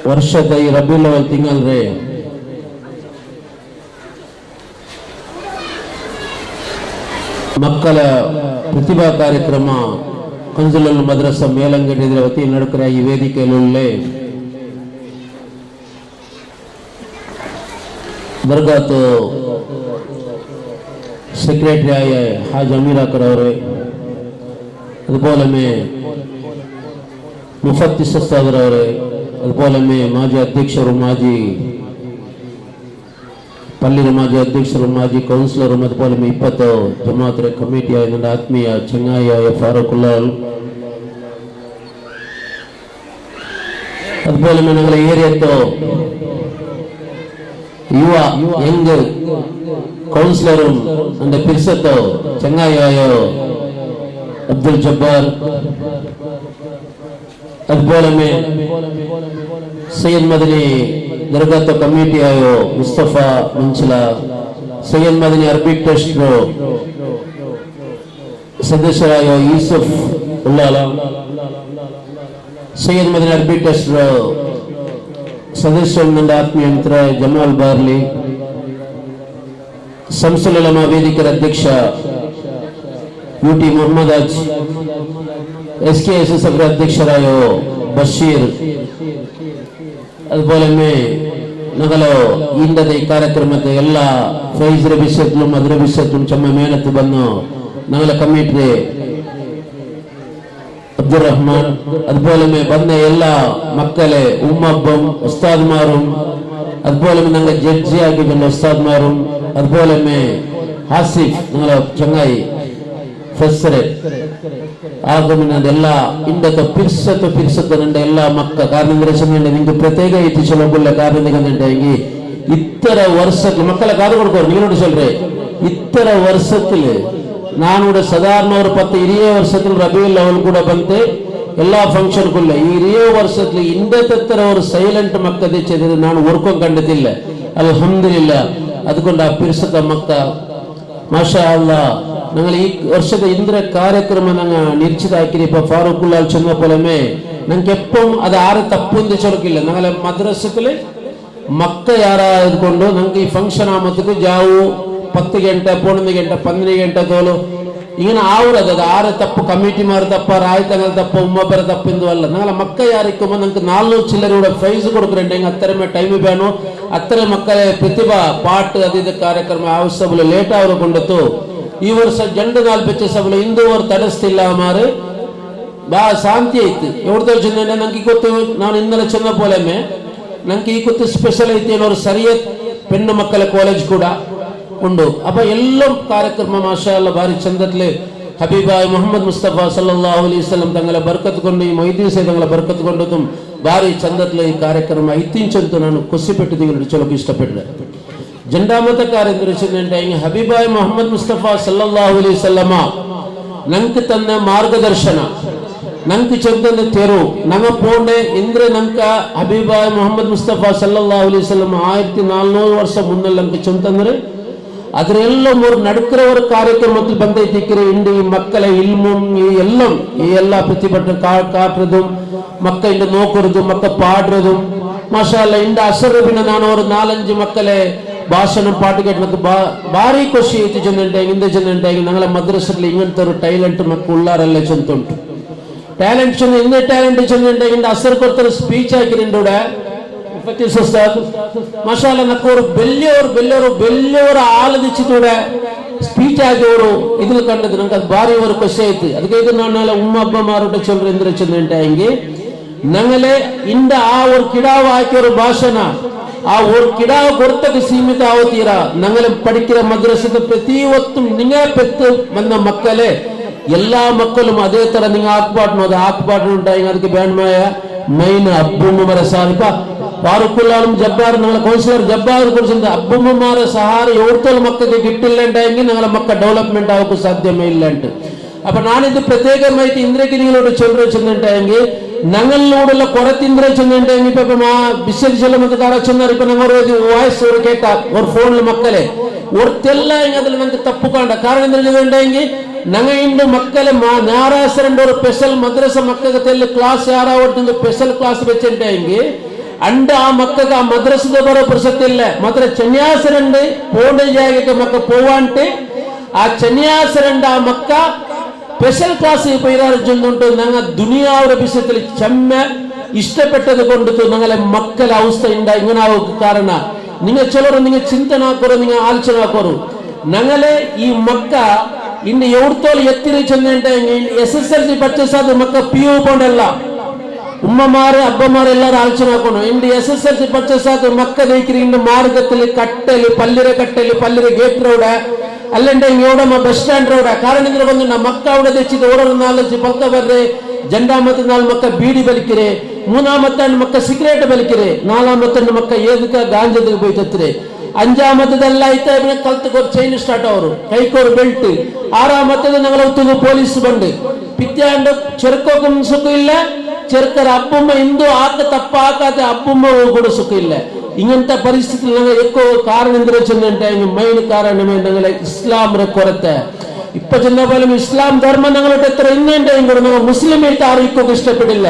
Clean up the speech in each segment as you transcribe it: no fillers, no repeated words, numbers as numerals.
ವರ್ಷದ ಈ ರಬಿಯುಲ್ ಅವಲ್ ತಿಂಗಳೇ ಮಕ್ಕಳ ಪ್ರತಿಭಾ ಕಾರ್ಯಕ್ರಮ ಕಂಜುಲಲ್ ಮದ್ರಸಾ ಮೇಲಂಗಡಿ ವತಿಯಲ್ಲಿ ನಡೆಯುವ ಈ ವೇದಿಕೆಯಲ್ಲಿ ദർഗാത്ത് സെക്രട്ടറി ആയ ഹാജ് അമീറാക്കർ അവരെ, അതുപോലെ മുഫത്തിസ് ഉസ്താദ് അവരെ, അതുപോലെ മാജി അധ്യക്ഷರು, മാജി പള്ളിയുടെ മാജി അധ്യക്ഷರು, മാജി കൗൺസിലറും, അതുപോലെ 20 ജമാഅത്തെ കമ്മിറ്റിയായ എൻ്റെ ആത്മീയ ചങ്ങായിയായ ഫാറൂഖുള്ള, അതുപോലെ ഞങ്ങളുടെ ഏരിയത്തോ യുവ യങ് കൗൺസിലറും എൻ്റെ പിരിസത്തോ ചങ്ങായിയായോ അബ്ദുൽ ജബ്ബാർ, അതുപോലെ സയ്യിദ് മദനി ദർഗാത്തെ കമ്മിറ്റിയായോ മുസ്തഫ മഞ്ചല, സയ്യിദ് മദനി അറബിക് ട്രസ്റ്റ് സദസ്യരായോ യൂസുഫ് ഉള്ളാല, സയ്യിദ് മദനി അറബിക് ട്രസ്റ്റ് ಸದಸ್ಯರು ನನ್ನ ಆತ್ಮೀಯ ಮಿತ್ರ ಜಮಾಲ್ ಬಾರ್ಲಿ, ಸಂಸುಲ್ ಉಲಮಾ ವೇದಿಕೆಯ ಅಧ್ಯಕ್ಷ ಯುಟಿ ಮೊಹಮ್ಮದ್ ಅಜ್, SKSS ಅಧ್ಯಕ್ಷರಾಯ ಬಶೀರ್, അതുപോലെ ഞങ്ങളോ ഇന്നത്തെ ഈ കാര്യക്രമത്തെ എല്ലാ ഫൈസ് റബിസത്തിലും മദ്രബിസത്തിലും ചമ്മ മേനത്ത് വന്നു ഞങ്ങളെ കമ്മിറ്റി അബ്ദുൾ റഹ്മാൻ, അതുപോലെ വന്ന എല്ലാ മക്കളെ ഉമ്മബ്ബും ഉസ്താദ്മാരും, അതുപോലെ ഞങ്ങൾ ജഡ്ജിയാക്കി വന്ന ഉസ്താദ്മാരും, അതുപോലെ ഹാസിഫ് ഞങ്ങളെ ചങ്ങായി ഫെസറെ ആകുമെന്നത് എല്ലാ ഇന്നത്തെ പിരിസത്ത് എല്ലാ മക്ക കാരണം നിങ്ങൾക്ക് പ്രത്യേക എത്തിച്ചുള്ള കാരണം എന്തുണ്ടെങ്കിൽ ഇത്ര വർഷത്തിൽ മക്കളെ കാത് കൊടുക്കും. നിങ്ങളോട് ചൊല്ലേ ഇത്ര വർഷത്തില് ನಾನೂಡ ಸಾಧಾರಣ ഒരു 10-20 ವರ್ಷത്തിൽ ರಬಿಯುಲ್ ಅವಲ್ ಕೂಡ ಬಂತೆ ಎಲ್ಲಾ ಫಂಕ್ಷನ್ ಕುಲ್ಲ ಈ 20 ವರ್ಷത്തിൽ ಇಂದತರ ഒരു സൈലന്റ് മക്ക തെച്ചത് ನಾನು ഓർക്കാൻ കണ്ടിട്ടില്ല. അൽഹംദുലില്ലാ. അതുകൊണ്ട് ആ പിരിസത്ത മക്ക മാഷാ അല്ലാഹ് ഞങ്ങൾ ഈ വർഷത്തെ ഇന്ദ്ര ಕಾರ್ಯಕ್ರಮ ഞങ്ങൾ നിശ്ചയിതാക്കി. ഇപ്പോ ഫാറൂഖുൽ ചെന്ന പോലെമേ ഞങ്ങൾക്ക് എപ്പോഴും അത് ആരെ തപ്പുന്ന് ചൊറക്കില്ല. ഞങ്ങളെ മദ്രസത്തില് മക്ക ಯಾರಾದ್ಕೊಂಡು ഞങ്ങൾക്ക് ഈ ഫംഗ്ഷൻ ആമത്തുക്ക് ജാവു 10 ಗಂಟೆ 11 ಗಂಟೆ 12 ಗಂಟೆ ತೋಲು ഇങ്ങനെ ആവുന്നത് അത് ആരെ തപ്പ് കമ്മിറ്റിമാർ തപ്പ റായത്തങ്ങൾ തപ്പ ഉമ്മബര തപ്പിന്തു അല്ല. ഞങ്ങളെ മക്ക ಯಾರಿക്കുമ്പോൾ ഞങ്ങൾക്ക് 400 ചില്ലരൂടെ പ്രൈസ് കൊടുക്കുന്നുണ്ടെങ്കിൽ അത്രമേ ടൈം വേണോ, അത്ര മക്കളെ ಪ್ರತಿಭ ಪಾಟ್ ಅದಿದ ಕಾರ್ಯಕ್ರಮ ಅವಶ್ಯಕತೆ ಲೇಟ್ ಅವರು ಕೊಂಡತು. ಈ ವರ್ಷ ಜಂಡ 40 ಸಭೆ ಇಂದು ಅವರು ತಡಸ್ತಿಲ್ಲ ಮಾರು ಬಾ ಶಾಂತಿ ಐತಿ. ಎವ್ರದೋ ಜನ ನಂಗೆ ಗೊತ್ತು, ನಾನು ಇನ್ನಲೆ ಚೆನ್ನ ಪೋಲೆಮೆ ನಂಗೆ ಈ ಗೊತ್ತು ಸ್ಪೆಷಲ್ ಐತಿ ಅನ್ನೋರು ಸರಿಯತ್ ಪೆಣ್ಣು ಮಕ್ಕಳ ಕಾಲೇಜ್ ಕೂಡ ಉಂಡು. ಅಪ್ಪ ಎಲ್ಲ ಕಾರ್ಯಕ್ರಮ ಮಾಷಾ ಅಲ್ಲ ಭಾರಿ ಚಂದತ್ಲೆ ಹಬೀಬಾಯ್ ಮೊಹಮ್ಮದ್ ಮುಸ್ತಫಾ ಸಲ್ಲಲ್ಲಾಹು ಅಲೈಹಿ ವಸಲ್ಲಂ ತಂಗಳ ಬರ್ಕತ್ಕೊಂಡು ಈ ಮೊಯ್ದೀನ್ ಸೈ ತಂಗಳ ಬರ್ಕತ್ಕೊಂಡು ಭಾರಿ ಚಂದತ್ಲೆ ಈ ಕಾರ್ಯಕ್ರಮ ಇತ್ತೀಚೆಂತೂ ನಾನು ಖುಷಿಪಟ್ಟಿದ್ದೀನಿ ಚಲೋಕೆ ಇಷ್ಟಪಟ್ಟೆ. ಜಂಡಾಮತ ಕಾರ್ಯಕ್ರಮ ಹಬೀಬಾಯ್ ಮೊಹಮ್ಮದ್ ಮುಸ್ತಫಾ ಸಲ್ಲಲ್ಲಾಹು ಅಲೈಹಿ ವಸಲ್ಲಮ ನಂಗೆ ತನ್ನ ಮಾರ್ಗದರ್ಶನ ನಂಗೆ ಚಂದನ ತೆರು ನಂಗೆ ಪೋಂಡೆ ಇಂದ್ರೆ ನಂಗೆ ಹಬೀಬಾಯ್ ಮೊಹಮ್ಮದ್ ಮುಸ್ತಫಾ ಸಲ್ಲಲ್ಲಾಹು ಅಲೈಹಿ ವಸಲ್ಲಂ 1400 ವರ್ಷ ಮುನ್ನೆ ನಂಗೆ ಚಂತಂದ್ರೆ ಅದರೆಲ್ಲ ಮೂರು ನಡುಕರವರ ಕಾರ್ಯಕ್ರಮത്തിൽ ಬಂದೈತಿಕ್ಕರೆ ಇಂಡಿ ಮಕ್ಕಳ ಇಲ್ಮುಂ ಈ ಎಲ್ಲ ಪ್ರತಿಭಟನೆ ಕಾಟ್ರದು ಮಕ್ಕ ಇಂಡ ನೋಕುರದು ಮಕ್ಕ ಪಾಡ್ರದು ಮಾಷಾ ಅಲ್ಲ. ಇಂಡ ಅಸರಬಿನ ನಾನು ಅವರು 4-5 ಮಕ್ಕಳೇ ಭಾಷಣ ಪಾಠಕ್ಕೆ నాకు ಭಾರಿ ಖುಷಿ ಐತಿ. ಜನ ಇಂದ ಜನ ഞങ്ങളെ മദ്രസയിൽ ഇങ്ങനത്തെ ഒരു ടാലന്റ് മക്ക ഉള്ളാരല്ല ചെന്തുണ്ട്. ടാലന്റ് ചെന്ന ഇന്ന ടാലന്റ് ചെന്നുണ്ടെങ്കിൽ ಇಂದ ಅಸರ್ ಕೊಡ್ತಾರೆ ಸ್ಪೀಚ್ ಹಾಕಿರಿಂಡೋಡೆ ಮಾಷಾ ಅಲ್ಲ. ನಕ್ಕೋರು ಬೆಲ್ಲಿಯವರು ಆಲದಿಚ್ಚಿತೋಡೆ ಸ್ಪೀಚ್ ಆಗಿವರು ಇದ್ರಲ್ಲಿ ಕಂಡದ್ದು ನಂಗೆ ಅದು ಭಾರಿ ಅವರು ಖುಷಿ ಆಯ್ತು. ಅದಕ್ಕೆ ಇದು ನಾನೆಲ್ಲ ಉಮ್ಮ ಹಬ್ಬ ಮಾರೋಟ ಚೊಲ್ರೆ ಇಂದ್ರ ಚಂದ್ರಂಟ ಹೆಂಗೆ ഞങ്ങളെ ಇಂದ ಆ ഒരു കിടാവ് ആക്കിയൊരു ഭാഷಣ ആ ഒരു കിടാവ് കൊടുത്തൊക്കെ സീമിತ ആവത്തീര. ഞങ്ങളെ പഠിക്കുന്ന മദ്രസത്തെ ಪ್ರತಿಯೊತ್ತು നിങ്ങളെ പെത്ത് വന്ന മക്കളെ എല്ലാ മക്കളും അതേ ತರ നിങ്ങൾ ആക്കുപാട്ടുണ്ടായി. ಅದಕ್ಕೆ ಬ್ಯಾಂಡ್മായ ಮೈನ್ ಅಬ್ಬುಮ್ಮರ ಸಾರಿಪ ಫಾರೂಖುಲ್ಲಾലും ജബ്ബാർ ഞങ്ങളെ കൗൺസിലർ ജബ്ബാർ കുറിച്ച് അബ്ബുമ്മമാരെ സഹാര എവിടത്തോളം മക്കൾക്ക് കിട്ടില്ലെങ്കിൽ ഞങ്ങളെ മക്ക ഡെവലപ്മെന്റ് ആവಕ್ಕೆ സാധ്യമേ ಇಲ್ಲ ಅಂತ. അപ്പൊ ഞാനിത് പ്രത്യേകമായിട്ട് ഇന്ദ്രക്ക് നിങ്ങളോട് ചൊല്ലുന്നുണ്ടെങ്കിൽ ഞങ്ങളിലൂടെയുള്ള കുറത്തിന്ദ്ര ചെന്നുണ്ടെങ്കിൽ ഇപ്പൊ വിശ്വസിച്ചെല്ലാം കാര ചെന്നാർ ഇപ്പൊ ഞങ്ങൾ വായ്സ് ഒരു കേട്ട ഒരു ഫോണിൽ മക്കളെ ഒർത്തെല്ലാം അതിൽ ഞങ്ങൾക്ക് തപ്പു കാണ്ട കാരണം എന്തെങ്കിൽ ನಂಗೆ ಇಂದು ಮಕ್ಕಳ ನಾರಾಸರಂಡ ஒரு ಸ್ಪೆಷಲ್ ಮದ್ರಸ ಮಕ್ಕಳಿಗೆ ತೆಲ್ಲಿ ಕ್ಲಾಸ್ ಯಾರಾವಟ್ಟು ಸ್ಪೆಷಲ್ ಕ್ಲಾಸ್ വെച്ചിട്ട് എങ്കിൽ ಅಂಡ ಆ ಮಕ್ಕಳಿಗೆ ಆ ಮದ್ರಸದ ಬರೋ ಪುರುಸತ್ತಿಲ್ಲ ಮಾತ್ರ ಚನ್ಯಾಸರಂಡ್ പോണ്ട ಜಾಗಕ್ಕೆ ಮಕ್ಕ പോവാಂಟೆ ಆ ಚನ್ಯಾಸರಂಡ ಆ ಮಕ್ಕ സ്പെഷ്യൽ ക്ലാസ് പോയിട്ടുണ്ട് ഞങ്ങൾ ദുനിയാവുടെ വിഷയത്തിൽ ചെമ്മ ഇഷ്ടപ്പെട്ടത് കൊണ്ടിട്ട് ഞങ്ങളെ മക്കളെ അവസ്ഥ ഉണ്ടാ ഇങ്ങനെ കാരണം നിങ്ങൾ ചിലർ നിങ്ങൾ ചിന്തനാക്കോറോ നിങ്ങൾ ആലോചനാക്കോറോ ഞങ്ങളെ ഈ മക്ക ഇന്ന് എവിടത്തോളം എത്തിരി ചെന്നിട്ടുണ്ടെങ്കിൽ SSLC പഠിച്ചാൽ മക്ക PU പോണ്ടല്ല ഉമ്മമാര് അബ്ബമാര് എല്ലാവരും ആലോചനാക്കണം ഇന്ന് SSLC പഠിച്ചാൽ മക്ക ദയിക്കുന്ന മാർഗത്തിൽ കട്ടല് പല്ലിര ഗേറ്റ് റോഡ് ಅಲ್ಲಂಡೆ ಓಡಮ್ಮ ಬಸ್ ಸ್ಟ್ಯಾಂಡ್ ರೋಡ ಕಾರಣ ಬಂದು ನಮ್ಮ ಮಕ್ಕ ಅವಡ ತೆಚ್ಚಿದ ಓಡೋರು ನಾಲ್ಕು ಪಕ್ಕ ಬರ್ರೆ ಜಂಡಾಮತ್ತ ನಾಲ್ ಮಕ್ಕ ಬೀಡಿ ಬಲಿಕಿರೆ ಮೂನಾಮತ್ತ ಮಕ್ಕ ಸಿಗರೇಟ್ ಬಲಿಕಿರೆ ನಾಲಾಮತ್ತ ಮಕ್ಕ ಏದಕ ಗಾಂಜದಕ್ಕೆ போய்ತತ್ರೆ അഞ്ചാമത്തದೆಲ್ಲ ಐತೆ ಕಲ್ತಕೋರ್ ಚೈನ್ ಸ್ಟಾರ್ಟ್ ಅವರು ಕೈಕೋರ್ ಬೆಲ್ಟ್ ಆರಾಮತ್ತದ ഞങ്ങൾ ഒത്തുക പോലീസ് ബണ്ട് പിറ്റാണ്ട് ചെറുക്കൊക്കും സുഖമില്ല ചെറുക്കര അപ്പുമ്മ എന്തോ ആക്ക തപ്പാക്കാത്ത അപ്പുമ്മ ಕೂಡ സുഖമില്ല ഇങ്ങനത്തെ പരിസ്ഥിതി ഞങ്ങൾ ఎక్కువ కారణం എന്തിനാ ചെന്നിട്ട് മെയിൻ കാരണമേ ഞങ്ങളെ ഇസ്ലാമിന്റെ കൊറത്തെ ഇപ്പൊ ചെന്ന പോലും ഇസ്ലാം ധർമ്മം ഞങ്ങളുടെ എത്ര ഇന്നുണ്ടെങ്കിൽ കൂടെ ഞങ്ങൾ മുസ്ലിം ആയിട്ട് ആർക്കും ഇഷ്ടപ്പെടില്ല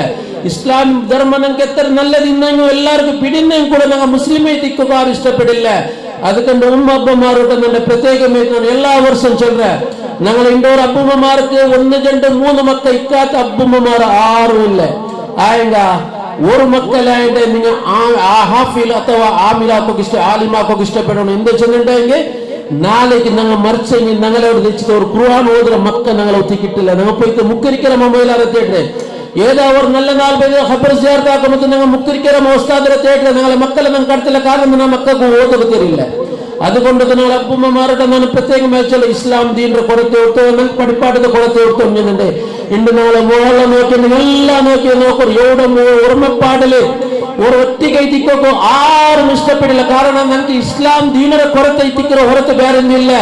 ഇസ്ലാം ധർമ്മം ഞങ്ങൾക്ക് എത്ര നല്ലത് ഇന്നെങ്കിലും എല്ലാവർക്കും പിടിന്നെങ്കിൽ കൂടെ ഞങ്ങൾ മുസ്ലിം ആയിട്ട് ഇക്കൊക്കെ ആരും ഇഷ്ടപ്പെടില്ല അതുകൊണ്ട് ഉമ്മമാരോട്ട് എന്നെ പ്രത്യേകമായിട്ട് ഞാൻ എല്ലാ വർഷവും ചൊല്ലുறேன் ഞങ്ങൾ ഇൻഡോർ അപ്പുമ്മമാർക്ക് 1 2 3 മക്കൾ ഇക്കാത്ത അപ്പുമ്മമാർ ആരുമില്ല ആയെങ്ക ഒരു മക്കളായിട്ട് നിങ്ങൾ ഹാഫിൽ അഥവാ ആലിമാക്കൊക്കെ ഇഷ്ടപ്പെടണം എന്താ ചെന്നിട്ടുണ്ടെങ്കിൽ നാളേക്ക് ഞങ്ങൾ മറിച്ചെങ്കിൽ ഞങ്ങളോട് വെച്ചിട്ട് ഒരു ഖുർആൻ ഓതുന്ന മക്ക ഞങ്ങളെ ഒത്തിക്കിട്ടില്ല ഞങ്ങൾ പോയിട്ട് മുക്കരിക്കര മൊബൈലാറെ തേട്ടെ ഏതാ ഒരു നല്ല നാൾ ഖബർ സിയാറത്താക്കുമ്പോൾ ഞങ്ങൾ മുക്കരിക്കര ഉസ്താദിനെ തേട്ടെ ഞങ്ങളെ മക്കളെ ഞങ്ങൾ കടത്തില്ല കാരണം ആ മക്കൾക്ക് ഓതൊക്കെ തരില്ല അതുകൊണ്ട് ഞങ്ങൾ അപ്പുമ്മമാരുടെ ഞാൻ പ്രത്യേകമായി വെച്ചാൽ ഇസ്ലാം ദീനിന്റെ കൊറത്തെ ഓർത്ത് പഠിപ്പാട്ടത്തെ കൊറത്തെ ഓർത്തുണ്ട് ഇന്ന് ഞങ്ങളെ മോഹള്ള നോക്കി എല്ലാം നോക്കും എവിടെ ഓർമ്മപ്പാടില് ഒരു ഒറ്റയ്ക്ക് എത്തിക്കോ ആരും ഇഷ്ടപ്പെടില്ല കാരണം ഞങ്ങൾക്ക് ഇസ്ലാം ദീനറെ കൊറത്തെ എത്തിക്കിற ಹೊರತು ಬೇರೆ ಇಲ್ಲ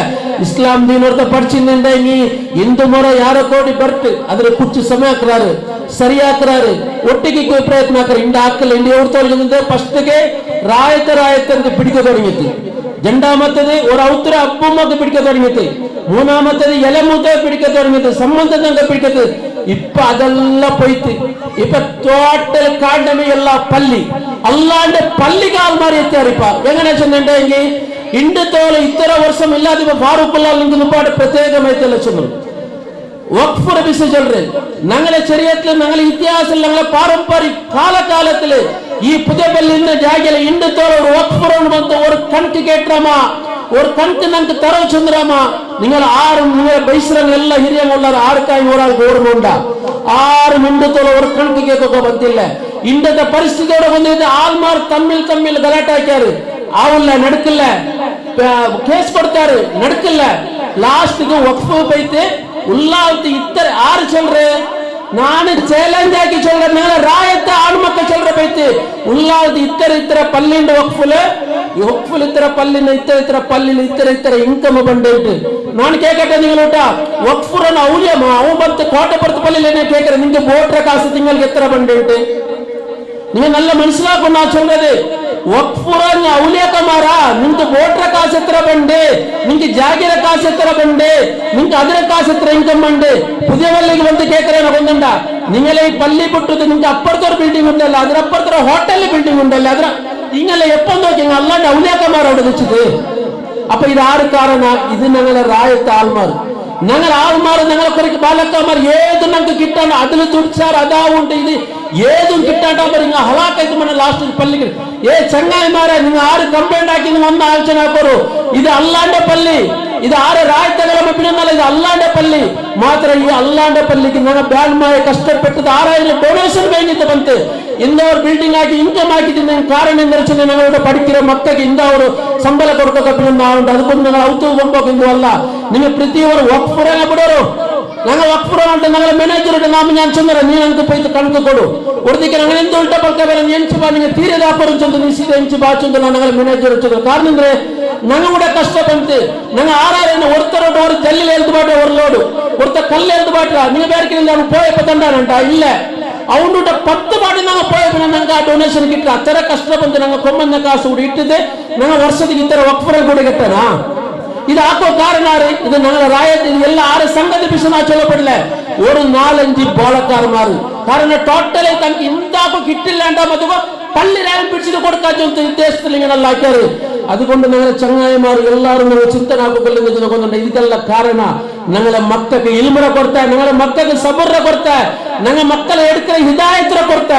ഇസ്ലാം ദീനത്തെ പഠിച്ചിട്ടുണ്ടെങ്കിൽ ಹಿಂದೂ ಮೊರ ಯಾರೋ ಕೋಡಿ ಬರ್ತು ಅದ್ರ ಕುಚ್ಚು ಸಮಯ ಹಾಕ್ರಾರು ಸರಿಯಾಕ್ರಾರು ಒಟ್ಟಿಗೆ ಪ್ರಯತ್ನ ಹಾಕ್ರ ಇಂಡ ಹಾಕಲ್ಲ ಇಂಡಿ ಓಡ್ತೋಳಿಂದ ಫಸ್ಟ್ಗೆ ರಾಯತ ಅಂತ പിടിക്ക തുടങ്ങിയിട്ട് രണ്ടാമത്തത് ഒരു ഔത്തര അപ്പുമ്മക്ക് പിടിക്ക തുടങ്ങിയിട്ട് മൂന്നാമത്തത് ഇലമുദ്ദ പിടിക്ക തുടങ്ങിയിട്ട് സംബന്ധത്തെ പിടിക്കത്ത് ഇപ്പൊ അതെല്ലാം പോയിട്ട് ഇപ്പൊ ടോട്ടൽ കാണ്ടമേ എല്ലാ പള്ളി അല്ലാണ്ട് പള്ളിക്കാൽ മാറി എത്തിയാറിപ്പ എങ്ങനെ ചെന്നിട്ടുണ്ടെങ്കിൽ ഇണ്ടത്തോളം ഇത്ര വർഷം ഇല്ലാതെ ഇപ്പൊ ഫാറൂഖുള്ള പാട് പ്രത്യേകമായിട്ടല്ല ചെന്നു വഖഫ് വിഷയം ചൊല്ലേ ഞങ്ങളെ ശരീരത്തിൽ ഞങ്ങളെ ഇതിഹാസത്തിൽ ഞങ്ങളെ പാരമ്പര്യ കാലകാലത്തില് ഈ പുതിയ പള്ളിന്റെ ജാഗയിൽ ഇണ്ടത്തോളം ഒരു വഖഫ് ಬಂತು ഒരു കണക്ക് കേട്ടറാമ ഒരു കണക്ക് ഞങ്ങൾക്ക് തറവ് ചെന്നറാമ നിങ്ങൾ ആരും നിങ്ങളെ ബൈസ്രങ്ങൾ ಹಿರಿಯങ്ങളുള്ള ആർക്കായി ഒരാൾക്ക് ഓർമ്മയുണ്ട ആരും ഇണ്ടത്തോളം ഒരു കണക്ക് കേൾക്കൊക്കെ ಬಂತಿಲ್ಲ ഇണ്ടത്തെ പരിസ്ഥിതിയോടെ വന്നിട്ട് ആൾമാർ തമ്മിൽ ഗലാട്ടാക്കിയാറ് ആവില്ല നടക്കില്ല കേസ് കൊടുത്താറ് നടക്കില്ല ലാസ്റ്റ് വഖഫ് പോയിട്ട് ഉള്ളാവത്ത് ഇത്ര ആര് ചൊല്ലേ ನಾನು ಚಾಲೆಂಜ್ ಆಗಿ ಚೊಲ್ಲ ಮೇಲೆ ರಾಯತ ಆಣ್ಮಕ್ಕ ಚೊಲ್ಲರ ಬೈತಿ ಉಳ್ಳಾವತಿ ಇತರ ಪಲ್ಲಿಂದ ವಕ್ಫುಲ್ ಇತರ ಪಲ್ಲಿನ ಇತರ ಪಲ್ಲಿನ ಇತರ ಇನ್ಕಮ್ ಬಂದಿಟ್ಟು ನಾನು ಕೇಕಟ್ಟೆ ನಿങ്ങളൂട്ട വഖഫുറൻ ഔലിയമാ അവൻ പത്ത് കോട്ടപ്പുറത്ത് പള്ളിയിൽ എന്നെ കേക്കറ നിന്റെ വോട്ടർ കാശ് നിങ്ങൾക്ക് എത്ര ബണ്ടിട്ട് നിങ്ങൾ നല്ല മനസ്സിലാക്കണം ഞാൻ ചൊല്ലത് വഖഫുറൻ ഔലിയക്കമാരാ നിങ്ങൾക്ക് വോട്ടർ കാശ് എത്ര ബണ്ട് നിങ്ങൾക്ക് ജാഗിര കാശ് എത്ര ബണ്ട് നിങ്ങൾക്ക് അതിര കാശ് എത്ര ഇൻകം ഉണ്ട് പുതിയ പള്ളിക്ക് വന്ന് കേക്കറേന കൊണ്ടുണ്ട നിങ്ങളെ ഈ പള്ളി പൊട്ടത് നിങ്ങൾക്ക് അപ്പുറത്തൊരു ബിൽഡിംഗ് ഉണ്ടല്ലോ അതിനപ്പുറത്തൊരു ഹോട്ടലിൽ ബിൽഡിംഗ് ഉണ്ടല്ലോ അതിന് നിങ്ങളെ എപ്പം നോക്കി അല്ലാണ്ട് ഔലിയക്കമാർ അവിടെ വെച്ചത് അപ്പൊ ഇത് ആര് കാരണം ഇത് ഞങ്ങളെ റായത്തെ ആൾമാർ ഞങ്ങൾ ആൾമാർ ഞങ്ങളെ കുറച്ച് ബാലക്കന്മാർ ഏത് ഞങ്ങൾക്ക് കിട്ടാൻ അതിൽ തുടിച്ചാർ അതാവുണ്ട് ഇത് ഏതും കിട്ടാണ്ടാകുമ്പോൾ നിങ്ങൾ ഹലാക്കായിട്ട് മണി ലാസ്റ്റ് പള്ളിക്ക് ചങ്ങായിമാരെ നിങ്ങൾ ആര് കംപ്ലൈന്റ് ആക്കി ഒന്ന് ആലോചന ആക്കോറു ഇത് അല്ലാണ്ട് പള്ളി ഇത് ആരെ രായത്തകളെ പിന്നല്ല ഇത് അല്ലാണ്ട് പള്ളി മാത്രം ഈ അല്ലാണ്ട് പള്ളിക്ക് ഞങ്ങൾ ബാൽമായ കഷ്ടപ്പെട്ടത് 6000 ഡൊണേഷൻ കഴിഞ്ഞിട്ട് ಬಂತು ಇಂದ ஒரு ಬಿಲ್ಡಿಂಗ್ ಆಗಿ ಇನ್ಕಮ್ ಆಕಿದ್ದೀನಿ ಕಾರಣ ಎಂದರೆ ഞങ്ങളുടെ പഠിക്കുന്ന മക്കൾക്ക് ಇಂದ ഒരു ಸಂಬಳ കൊടുക്കൊക്കെ ഉണ്ട് അതുകൊണ്ട് നിങ്ങൾ ഔത്ത് പോകുമ്പോൾ അല്ല നിങ്ങൾ പ്രതി ഒരു വഖഫുറനെ ಬಿಡೋರು ഞങ്ങൾ വഖഫുറ ಅಂತ ഞങ്ങളെ ಮ್ಯಾನೇಜರ್ നാമ ഞാൻ ചെന്നറ നീ ഞങ്ങൾക്ക് പോയി കണക്ക് ಕೊಡು ഒരിക്കൽ ഞങ്ങൾ എന്ത് ഉൾട്ട പൽക്കവരെ ಎಂಚು ಬಾ നിങ്ങൾ ತೀರೆ ವ್ಯಾಪಾರ ಚಂದ ನೀವು ಸೀದಾ ಎಂಚು ಬಾ ಚಂದ ഞങ്ങളെ ಮ್ಯಾನೇಜರ್ ಚಂದ ಕಾರಣ ಅಂದ್ರೆ ഞങ്ങളുടെ കഷ്ട ಬಂತು ഞങ്ങൾ ആരാരെന്നെ ഒരുത്തരോട് ഒരു ജല്ലിൽ എഴുതുപാട്ടെ ഒരു ലോഡ് ഒരുത്ത കല്ല് എഴുതുപാട്ടെ നിങ്ങൾ വേർക്കില്ല അവൻ പോയപ്പോ തണ്ടാനണ്ട ഇല്ല അവനോട് 10 പാട്ടി ഞങ്ങൾ പോയപ്പോൾ ഞങ്ങൾക്ക് ആ ഡൊണേഷൻ കിട്ടുക അത്ര കഷ്ടപ്പെട്ട് ഞങ്ങൾ കൊമ്പന്ന കാശ് കൂടി ഇട്ടത് ഞങ്ങൾ വർഷത്തിൽ ഇത്ര വഖഫുറ കൂടി കിട്ടണ ഇത് ആക്കോ കാരണാറ് ഇത് ഞങ്ങളെ റായത്ത് ഇത് എല്ലാ ആറ് സംഘടിപ്പിച്ച് നാ ചൊല്ലപ്പെടില്ല ഒരു 4-5 ബോളക്കാരന്മാർ കാരണം ടോട്ടലി തനിക്ക് എന്താക്കോ കിട്ടില്ലാണ്ട മതിപ്പോ പള്ളി രായം പിടിച്ചിട്ട് കൊടുക്കാൻ ഉദ്ദേശത്തിൽ ഇങ്ങനെയുള്ള ആക്കിയാറ് അതുകൊണ്ട് ഞങ്ങളെ ചങ്ങായിമാർ എല്ലാവരും നിങ്ങൾ ചിന്തനാക്കുകൊള്ളുന്ന നോക്കുന്നുണ്ട് ಇದಕ್ಕೆಲ್ಲ ಕಾರಣ ഞങ്ങളെ മക്കൾക്ക് ഇൽമുറ കൊടുത്ത ഞങ്ങളെ മക്കൾക്ക് സബുറ കൊടുത്ത ഞങ്ങൾ മക്കളെ എടുക്കുന്ന ഹിദായത്തിനെ കൊടുത്ത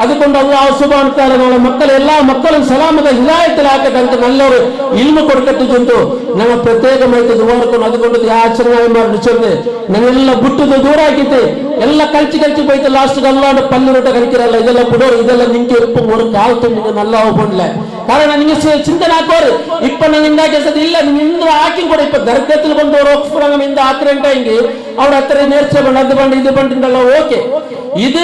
അതുകൊണ്ട് അല്ലാഹു സുബ്ഹാനഹു വ തആല ഞങ്ങളെ മക്കളെ എല്ലാ മക്കളും സലാമത ഹിദായത്തിലാക്കട്ടെ നല്ലൊരു ഇൽമു കൊടുക്കട്ടെ ചൊല്ಲು ഞങ്ങൾ പ്രത്യേകമായിട്ട് ദുആ ಮಾಡ್ಕೊಂಡು അതുകൊണ്ട് ആ ചങ്ങായിമാരുടെ ചൊല്ല് ഞങ്ങളെല്ലാം ಬಿಟ್ಟು ദൂരാക്കിട്ട് എല്ലാം കളിച്ച് പോയിട്ട് ലാസ്റ്റ് അല്ലാഹുടെ പള്ളിരോട്ട് കളിக்கிறಲ್ಲ ಇದೆಲ್ಲ ಬಿಡೋರು ಇದೆಲ್ಲ ನಿಂಗೆ ಇಪ್ಪು ഒരു കാലത്ത് നിങ്ങൾ നല്ല പോണില്ല കാരണം നിങ്ങൾ ചിന്തനാക്കോರು ഇപ്പൊ ನಾನು ಇಂದಾಕಿಸದ ಇಲ್ಲ ನೀವು ಇಂದ್ರ ಹಾಕಿ ಕೂಡ ಇಪ್ಪ ದರ್ಗത്തിൽ ಬಂದವರು ಒಕ್ಫರಂಗಂ ಇಂದ ಹಾಕ್ರಂಟೆಂಗಿ ಅವ್ರ ಹತ್ರ ನೇರ್ಚೆ ಬಂಡ ಅದು ಬಂಡ ಇದು ಬಂಡಿಂದಲ್ಲ ಓಕೆ ಇದು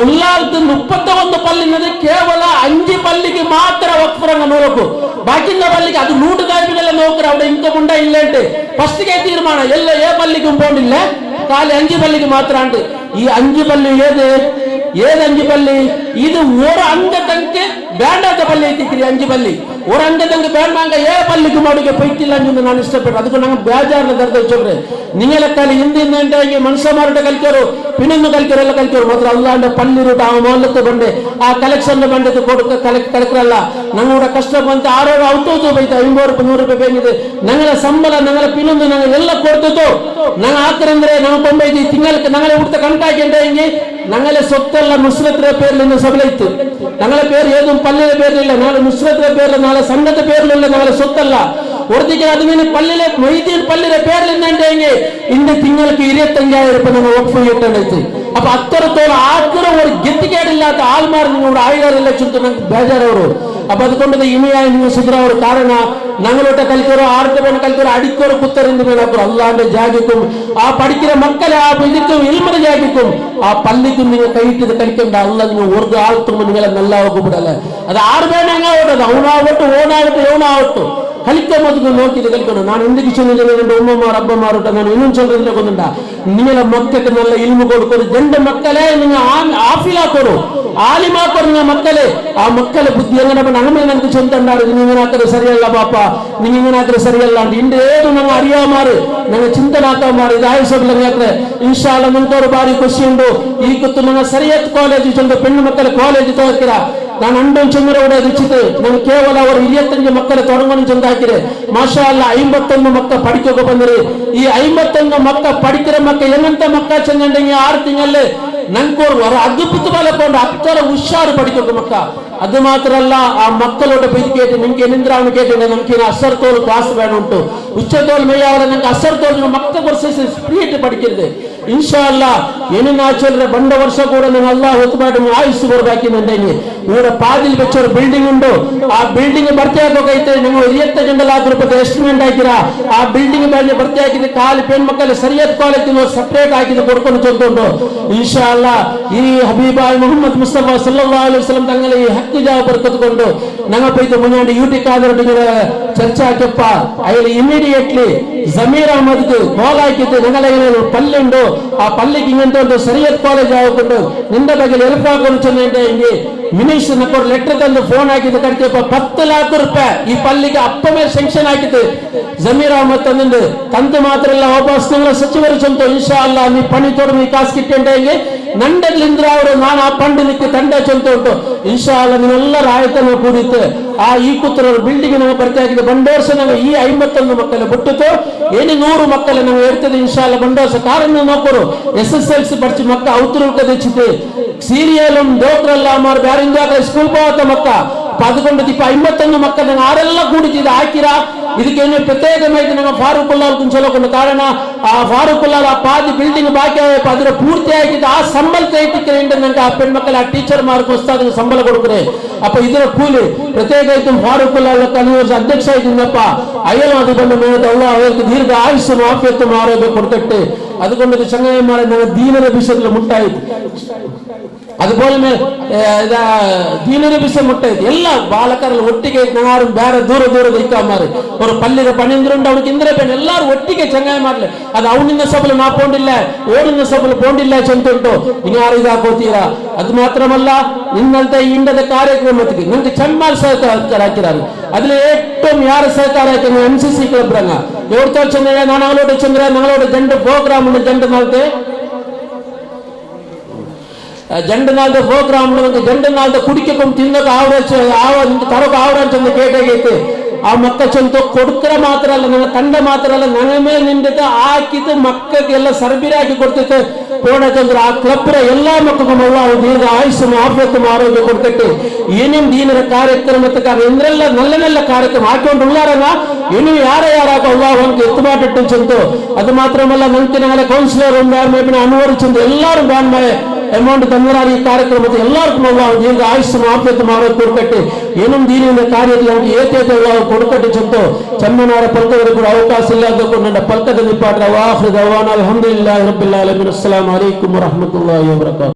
ಉಲ್ಲಾರದ 31 ಪಲ್ಲಿನದು ಕೇವಲ 5 ಪಲ್ಲಿಗೆ ಮಾತ್ರ ಒಕ್ಫರಂಗ ನೋಡಕು ಬಾಕಿಂದ ಪಲ್ಲಿಗೆ ಅದು 100 ಕಾಯಿಬಿನೆಲ್ಲ ನೋಕರು അവിടെ ഇൻകം ഉണ്ട ഇല്ലേട്ട് ഫസ്റ്റ് കേ തീരുമാനം ಎಲ್ಲ ഏ പല്ലിക്കും പോണില്ല കാലി 5 പല്ലിക്ക് മാത്രാണ്ട് ഈ 5 പല്ലി ഏത് 5 പല്ലി ഇത് ഒരു അംഗത്തങ്ക് വേണ്ടാത്ത പല്ലി എത്തിക്കിരി 5 പല്ലി ഒരു അംഗത്തങ്ക് വേണ്ടാങ്ക 7 പല്ലിക്ക് മോടിക്ക് പോയിട്ടില്ല എന്ന് ನಾನು ಇಷ್ಟಪಟ್ಟು അതുകൊണ്ട് ഞങ്ങൾ ಬೇಜಾರನ್ನ ದರ್ದ വെച്ചോರೆ നിങ്ങളെ കളി ഇന്ത്യയിൽ മനുഷ്യന്മാരുടെ കളിക്കാരോ പിന്നൊന്നും കളിക്കാരോ എല്ലാം കളിക്കാരോ മാത്രം അല്ലാണ്ട് പള്ളി റൂട്ട് ആ മോലത്ത് ಬಂಡೆ ಆ ಕಲೆಕ್ಷನ್ ಬಂಡದ್ದು ಕಲೆಕ್ಟರಲ್ಲ ഞങ്ങളുടെ ಕಷ್ಟಪಂತ 6 ಔಟೋದು ಬೈತ 500 ರೂಪಾಯಿ 100 ರೂಪಾಯಿ ಬೇಕಿದೆ ഞങ്ങളെ ಸಂಬಳ ഞങ്ങളെ പിന്നൊന്ന് ഞങ്ങൾ ಎಲ್ಲ ಕೊಡ್ತದೋ ഞങ്ങൾ ಹಾಕರಂದ್ರೆ ನಾವು 95 ತಿಂಗಳಿಗೆ ഞങ്ങളെ ಉಡ್ತ ಕಣಕಾಕಿಂಡೆಂಗಿ ഞങ്ങളെ സ്വത്തല്ല നുസ്രത്തിന്റെ പേരിൽ നിന്ന് സബലയിത്ത് ഞങ്ങളെ പേര് ഏതും പള്ളിയുടെ പേരിലില്ല നാളെ നുസ്രത്തിന്റെ പേരിൽ നാളെ സംഘത്തിന്റെ പേരിലുള്ള ഞങ്ങളെ സ്വത്തല്ല ഒരിക്കലും അതുമേ പള്ളിയിലെ മൊയ്തീൻ പള്ളിയുടെ പേരിൽ നിന്നുണ്ടെങ്കിൽ ഇന്ന് തിങ്ങൾക്ക് 25,000 രൂപ നമ്മൾ ഒപ്പ് കിട്ടേണ്ടത് അപ്പൊ അത്രത്തോളം ആഗ്രഹം ഒരു ഗതികേടില്ലാത്ത ആൾമാർ നിങ്ങളുടെ 1,000 ലക്ഷം ഞങ്ങൾക്ക് ബേജാറവರು അപ്പൊ അതുകൊണ്ട് ഇനിയായി നിങ്ങൾ സുദ്രവർ കാരണ ഞങ്ങളോട്ട് കളിക്കറോ ആരുടെ പേന കളിക്കറോ അടിക്കറോ കുത്തറിന്റെ മേലാക്കറോ അല്ലാന്റെ ജാഗിക്കും ആ പഠിക്കുന്ന മക്കളെ ആ ഇതിക്കും ഇൽമന ജാഗിക്കും ആ പള്ളിക്കും നിങ്ങൾ കൈയിട്ടത് കളിക്കണ്ട അല്ല നിങ്ങൾ ഒരു ആൾക്കും നിങ്ങളെ നല്ല കൂടല്ലേ അത് ആറ് പേന അങ്ങാവട്ടെ അവനാവട്ടെ ഓനാവട്ടെ എവനാവട്ടെ കളിക്കാൻ ಮೊದಲು നോക്കിയത് കളിക്കണം ನಾನು എന്തൊക്കെ ചൊല്ലുന്നത് എന്റെ ഉമ്മമാർ അപ്പമാരോട്ടെ ഞാൻ ഇന്നും ചൊല്ലുന്നതിനെ കൊണ്ടുണ്ട നിങ്ങളെ മക്കൾക്ക് നല്ല ഇൽമു കൊടുക്കൊരു രണ്ട് മക്കളെ നിങ്ങൾ ആഫിലാക്കൊരു ആലിമാക്കൊരു നിങ്ങൾ മക്കളെ ആ മക്കളെ ബുദ്ധി എങ്ങനെ അങ്ങനെ നമുക്ക് ചൊല്ലുണ്ടായിരുന്നു നിങ്ങൾ ഇങ്ങനെ ആക്കത് സരിയല്ല പാപ്പ നിങ്ങൾ ഇങ്ങനെ ആക്കത് സരിയല്ല ഇന്റെ ഏത് ഞങ്ങൾ അറിയാമാറ് ഞങ്ങൾ ചിന്തനാക്കാമാറ് ഇത് ആയുസൊക്കെ ഇൻഷാ അല്ലാഹ് നിങ്ങൾക്ക് ഒരു ಬಾರಿ ಖುಷಿ ಉಂಟು ಈ ಕುತ್ತು ഞങ്ങൾ ಸರಿಯತ್ ಕಾಲೇಜ್ ಚಂದ പെണ്ണു മക്കളെ ಕಾಲೇಜ್ ತೋರ್ಕಿರ ನಾನು ಅಂಡೊಂದು ಚಂದ್ರವಡೆ ರುಚಿತು ನಾನು ಕೇವಲ ಅವರು 25 ಮಕ್ಕಳು ತೊಡಗನ್ನು ಚಂದಾಕಿರೆ ಮಾಷಾ ಅಲ್ಲಾ 51 ಮಕ್ಕಳು പഠിക്കൊക്കെ ಬಂದಿರಿ ಈ 51 ಮಕ್ಕಳು പഠിக்கிற ಮಕ್ಕಳು ಎಂತ ಮಕ್ಕಳು ಚಂದಂಡೆಂಗೆ 6 ತಿಂಗಳಲ್ಲಿ ನಂಗೆ ഒരു അത്ഭുതപോലെ കൊണ്ട് അത്ര ഉഷാറ് പഠിക്കൊക്കെ മക്ക അത് മാത്രല്ല ആ മക്കളോട് പോയി കേട്ട് നിങ്ങൾക്ക് എന്തിനാണ് കേട്ടിട്ടുണ്ട് നമുക്ക് അസർത്തോൾ ക്ലാസ് വേണമുണ്ട് ഉച്ചത്തോൾ മെയ്യാവരെ നിങ്ങൾക്ക് അസർത്തോൾ മക്കളെ കുറച്ച് സ്പീഡ് പഠിക്കരുത് ഇൻഷാ അല്ലാഹ് ഇനി നാ ചൊല്ലുന്ന 2 വർഷം കൂടെ നിങ്ങൾ അല്ലാഹു ഒരുപാട് ആയുസ് കൊടുക്കുന്നുണ്ടെങ്കിൽ ഇവിടെ പാതിൽ വെച്ച ഒരു ബിൽഡിംഗ് ഉണ്ട് ആ ബിൽഡിംഗ് ഭർത്തിയാക്കൊക്കെ നിങ്ങൾ 25 ലക്ഷം രൂപ എസ്റ്റിമേറ്റ് ആക്കിರ ആ ബിൽഡിംഗ് ಮೇಲೆ ಭರ್ತಿಯಾಗಿದೆ ಕಾಲಿ പെൺമക്കളെ സരിയത്ത് കോളേജിൽ സെപ്പറേറ്റ് ആക്കി കൊടുക്കുന്നു ചൊല്ലുന്നുണ്ട് ഇൻഷാ അല്ലാഹ് ഈ ഹബീബായ മുഹമ്മദ് മുസ്തഫ സല്ലല്ലാഹു അലൈഹി വസല്ലം തങ്ങളെ ഈ ഹക്ക് ജാ ബർക്കത്ത് കൊണ്ട് ഞങ്ങൾ പോയിട്ട് മുന്നോട്ട് യൂട്യൂബ് ആദരട്ട് ചർച്ച ആക്കിയപ്പ അയാൾ ഇമ്മീഡിയറ്റ്ലി സമീർ അഹമ്മദ് കോൾ ആക്കിയിട്ട് ഞങ്ങളെ പള്ളിയുണ്ടോ ആ പള്ളിക്ക് ഇങ്ങനത്തെ ಒಂದು ಸರಿಯತ್ ಕಾಲೇಜ್ ಆಗುಕೊಂಡು ನಿಂದ ಬಗ್ಗೆ ಹೆಲ್ಪ್ ಆಗೋನು ಚೆನ್ನಂಗೆ ಮಿನಿಸ್ಟರ್ ನಕ್ಕ ಲೆಟರ್ ತಂದು ಫೋನ್ ಹಾಕಿದ್ದು ಕಟ್ತಿಯಪ್ಪ 10 ಲಕ್ಷ ರೂಪಾಯಿ ಈ ಪಲ್ಲಿಗೆ ಅಪ್ಪಮೇ ಸೆಂಕ್ಷನ್ ಹಾಕಿದ್ದು ಜಮೀರ್ ಅಹಮದ್ ತಂದು ತಂದು ಮಾತ್ರ ಇಲ್ಲ ವಾಪಸ್ ತಿಂಗಳ ಸಚಿವರು ಚಂತು ಇನ್ಶಾ ಅಲ್ಲಾಹ್ ನೀ ಪಣಿ ತೋಡು ನೀ ಕಾಸು ಕಿಟ್ಟಂಗೆ ನಂಡಲ್ಲಿಂದ್ರ ಅವರು ನಾನು ಆ ಪಂಡಿತಕ್ಕೆ ತಂಡ ಚಂತು ಉಂಟು ಇನ್ಶಾ ಅಲ್ಲಾಹ್ ನೀವೆಲ್ಲರ ಆಯತನ ಕೂಡಿತ್ತು ಆ ಈ ಕುತ್ರರು ಬಿಲ್ಡಿಂಗ್ ನಾವು ಬರ್ತಾ ಆಗಿದೆ ಬಂಡೋರ್ಸ ನಾವು ಈ 51 ಮಕ್ಕಳು ಬಿಟ್ಟಿತ್ತು ಏನು 100 ಮಕ್ಕಳು ನಾವು ಇರ್ತದೆ ಇನ್ಶಾ ಅಲ್ಲಾಹ್ ಬಂಡೋರ್ಸ ಕಾರಣ ನೋಕರು SSLC പഠിച്ച് മക്ക ഔത്തുറുക്കെ വെച്ചിട്ട് സീരിയലും ഡോക്ടറെല്ലാം മാറി വേറെ സ്കൂൾ പോകാത്ത മക്ക അപ്പൊ അതുകൊണ്ട് ഇപ്പൊ 51 മക്കൾ ഞങ്ങൾ ആരെല്ലാം കൂടിച്ച് ഇത് ആക്കിര ಇದಕ್ಕೆ ಏನು ಪ್ರತ್ಯೇಕವಾಗಿ ನಮ್ಮ ಫಾರೂಕ್ ಉಲ್ಲಾಹ್ ಚಲೋಕೊಂಡು ಕಾರಣ ಆ ಫಾರೂಕ್ ಉಲ್ಲಾಹ್ ಆ ಪಾದಿ ಬಿಲ್ಡಿಂಗ್ ಬಾಕಿ ಅದರ ಪೂರ್ತಿಯಾಗಿದ್ದು ಆ ಸಂಬಳ ಕೈಟಿಕ್ಕಿಂದ ನಂಗೆ ಆ ಹೆಣ್ಮಕ್ಳ ಆ ಟೀಚರ್ ಮಾರ್ಕ್ ಉಸ್ತಾದಿಗೆ ಸಂಬಳ ಕೊಡುಕ್ರೆ ಅಪ್ಪ ಇದರ ಕೂಲಿ ಪ್ರತ್ಯೇಕ ಫಾರೂಕ್ ಉಲ್ಲಾಹ್ ಕನ್ವರ್ಸ್ ಅಧ್ಯಕ್ಷ ಆಗಿದ್ದಪ್ಪ ಅಯ್ಯಲು ಅದು ಬಂದ ಮೇಲೆ ಅಲ್ಲಾಹ್ ಅವರಿಗೆ ದೀರ್ಘ ಆಯುಷ್ಯ ಆಫಿಯತ್ತು ಆರೋಗ್ಯ ಕೊಡ್ತಟ್ಟೆ അതുകൊണ്ട് ചങ്ങായിമാരെ ഞങ്ങൾ ദീനയുടെ വിഷയത്തിൽ മുട്ടായി അതുപോലെ ദീനൊരു വിഷയം മുട്ടത് എല്ലാ ബാലക്കാരെല്ലാം ഒಟ್ಟಿಗೆ നാറും ಬೇರೆ ದೂರ ಇಕ್ಕಮಾರು ಅವರು ಪಲ್ಲಿರ ಪಣಿಂದ್ರುಂಡು ಅವನಿಗೆ ಇಂದ್ರ ಪೆನ್ ಎಲ್ಲಾರು ಒಟ್ಟಿಗೆ ಚಂಗಾಯ ಮಾಡ್ಲಿ ಅದು ಅವನಿನ್ನ ಸಬಲು ನಾ ಪೋಂಡಿಲ್ಲ ಓಡಿನ ಸಬಲು ಪೋಂಡಿಲ್ಲ ಚಂತುಂಟು ನೀವು ಯಾರು ಇದಾಕೋತೀರಾ ಅದು ಮಾತ್ರಮಲ್ಲ ನಿನ್ನಂತ ಇಂಡದ ಕಾರ್ಯಕ್ರಮಕ್ಕೆ ನಿಮಗೆ ಚಂಬಾಲ್ ಸಹಕಾರ ಹಾಕಿರಾರು അതിൽ ഏറ്റവും യാറ് സഹಕಾರ ആക്കുന്ന MCC ക്ലബ് രംഗ എവിടുത്തെ ചന്ദ്ര ഞങ്ങളോട് രണ്ട് പ്രോഗ്രാം ഉണ്ട് രണ്ട് നാളത്തെ ಪ್ರೋಗ್ರಾಮ್ ಗಂಡು ನಾಲ್ದ ಕುಡಿಕಂ ತಿನ್ನೋಕೆ ತರೋಕೆ ಆವರ ಕೇಟಾಗೈತೆ ಆ ಮಕ್ಕ ಚಂತ ಕೊಡ್ಕರ ಮಾತ್ರ ಅಲ್ಲ ನನ್ನ ತಂಡ ಮಾತ್ರ ಅಲ್ಲ ನನ್ನ ಮೇಲೆ ನಿಂದಿದ್ದ ಹಾಕಿದ್ದು ಮಕ್ಕಳಿಗೆಲ್ಲ ಸರಬರಾಗಿ ಕೊಡ್ತೈತೆ ಪೂರ್ಣಚಂದ್ರ ಆ ಕ್ಲಬ್ ಎಲ್ಲಾ ಮಕ್ಕಳು ದೀರ್ಘ ಆಯುಷ್ಯ ಆಫ್ಯತ್ಮ ಆರೋಗ್ಯ ಕೊಡ್ಕಟ್ಟು ಏನೇನು ದೀನರ ಕಾರ್ಯಕ್ರಮಕ್ಕೆ ಎಂದ್ರೆಲ್ಲ ನಲ್ಲ ಕಾರ್ಯಕ್ರಮ ಹಾಕೊಂಡು ಉಳ್ಳಾರಂಗ ಇನ್ನು ಯಾರಾಕ ಉಳ್ಳಾವಂಗೆ ಎತ್ತು ಮಾಡಿಟ್ಟು ಚಂತು ಅದು ಮಾತ್ರಮಲ್ಲ ನಂಗೆ ನಾಳೆ ಕೌನ್ಸಿಲರ್ ಅನುವರಿಸಿಂದು ಎಲ್ಲರೂ ಬ್ಯಾನ್ ಮಾಡಿ ಅಮೌಂಟ್ ತಂದರಾಗಿ ಈ ಕಾರ್ಯಕ್ರಮಕ್ಕೆ ಎಲ್ಲರಿಗೂ ದೀರ್ಘ ಆಯುಷ್ಯ ಆಫ್ಯತ್ಮ ಆರೋಗ್ಯ ಕೊಡ್ಕಟ್ಟು ಏನೇನು ದೀನಿನ ಕಾರ್ಯಕ್ಕೆ ಏತೇತ ಕೊಡ್ಕಟ್ಟು ಚಂತು ಚಮ್ಮನಾರ ಪಲ್ಕವರಿಗೆ ಕೂಡ ಅವಕಾಶ ಇಲ್ಲ ನನ್ನ ಪಲ್ಕದ ನಿಪಾಟ್ರ ವಾಹ್ ದವಾನ ಅಲ್ಹಮ್ದುಲಿಲ್ಲಾಹಿ ರಬ್ಬಿಲ್ ಆಲಮೀನ್. ಅಸ್ಸಲಾಮು ಅಲೈಕುಂ ವರಹಮತುಲ್ಲಾಹಿ ವಬರಕಾತುಹು.